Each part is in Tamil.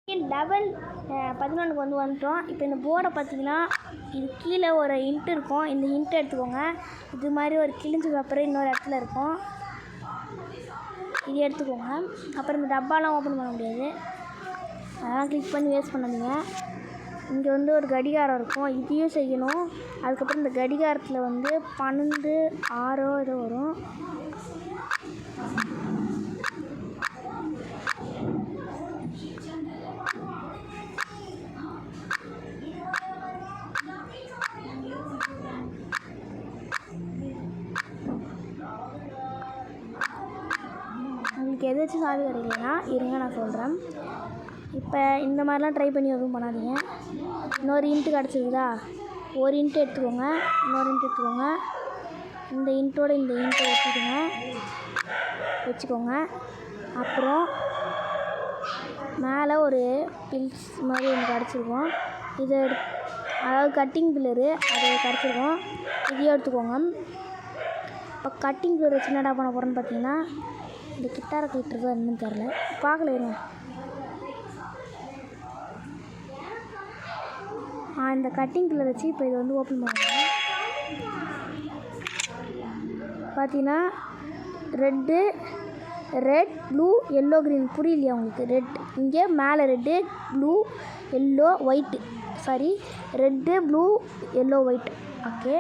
லெவல் 11க்கு வந்துட்டோம். இப்போ இந்த போர்டை பார்த்தீங்கன்னா இது கீழே ஒரு ஹிண்ட் இருக்கும். இந்த ஹிண்ட்டை எடுத்துக்கோங்க. இது மாதிரி ஒரு கிழிஞ்ச பேப்பர் இன்னொரு இடத்துல இருக்கும். இது எடுத்துக்கோங்க. அப்புறம் இந்த டப்பாலாம் ஓப்பன் பண்ண முடியாது, அதெல்லாம் கிளிக் பண்ணி வேஸ்ட் பண்ணாதீங்க. இங்கே வந்து ஒரு கடிகாரம் இருக்கும், இதையும் செய்யணும். அதுக்கப்புறம் இந்த கடிகாரத்தில் வந்து 12 6 ஏதோ வரும். உங்களுக்கு எதாச்சும் சாவி கிடைக்கலன்னா இருங்க நான் சொல்கிறேன். இப்போ இந்த மாதிரிலாம் ட்ரை பண்ணி எதுவும் பண்ணாதீங்க. இன்னொரு இன்ட்டு கிடச்சிருக்குதா, ஒரு இன்ட்டு எடுத்துக்கோங்க, இன்னொரு இன்ட்டு எடுத்துக்கோங்க. இந்த இன்ட்டோட இந்த இன்ட்டை வச்சுக்கோங்க, வச்சுக்கோங்க. அப்புறம் மேலே ஒரு பில்ஸ் மாதிரி ஒன்று கிடச்சிருக்கும். இதை அதாவது கட்டிங் பில்லரு அது கிடச்சிருக்கும், இதையும் எடுத்துக்கோங்க. இப்போ கட்டிங் பில்லர் வச்சு என்னடா பண்ண போகிறேன்னு பார்த்தீங்கன்னா, இந்த கிட்டாரை கிட்டுருக்கா என்னன்னு தெரில, பார்க்கல இருங்க. இந்த கட்டிங் பில்லர் வச்சு இப்போ இதை வந்து ஓப்பன் பண்ணுங்க. பார்த்தீங்கன்னா ரெட் ப்ளூ எல்லோ க்ரீன் புரியலையா உங்களுக்கு? ரெட் இங்கே மேலே red blue yellow white, sorry red blue yellow white. Okay,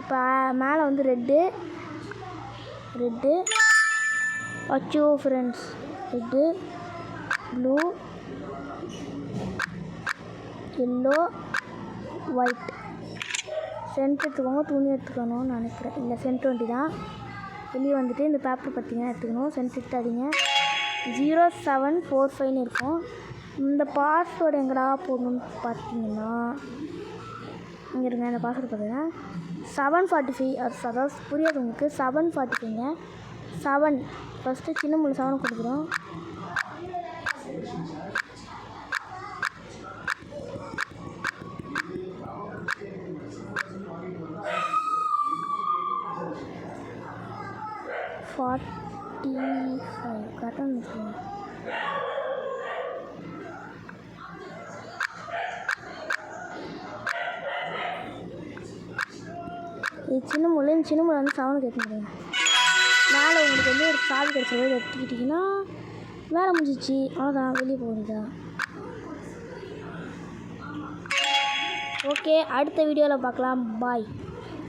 இப்போ மேலே வந்து ரெட்டு அச்சோ friends, red blue yellow white. Scent எடுத்துக்கோங்க, துணி எடுத்துக்கணும்னு நினைக்கிறேன். இல்லை சென்ட் வண்டி தான். வெளியே வந்துட்டு இந்த பேப்பர் பார்த்தீங்கன்னா எடுத்துக்கணும். சென்ட் எடுத்தாதீங்க. 0745 இருக்கும். இந்த பாஸ்வேர்டு எங்கடா போடணும்னு பார்த்தீங்கன்னா இங்கே இருங்க. இந்த பாஸ்வேர்டு பார்த்தீங்கன்னா 745, அதாவது புரியாது உங்களுக்கு. 745ங்க. 7 ஃபஸ்ட்டு சின்ன முள்ளு 7 கொடுக்குறோம். கரெக்டாக வச்சுக்கோங்க. இது சின்ன முள்ளு வந்து 7 கேட்குறீங்க. மேலே உங்களுக்கு வந்து ஒரு சாவி கிடச்ச போது எடுத்துக்கிட்டிங்கன்னா வேலை முடிஞ்சிச்சு, அவ்வளோதான், வெளியே போகுதா. ஓகே, அடுத்த வீடியோவில் பார்க்கலாம். பாய்.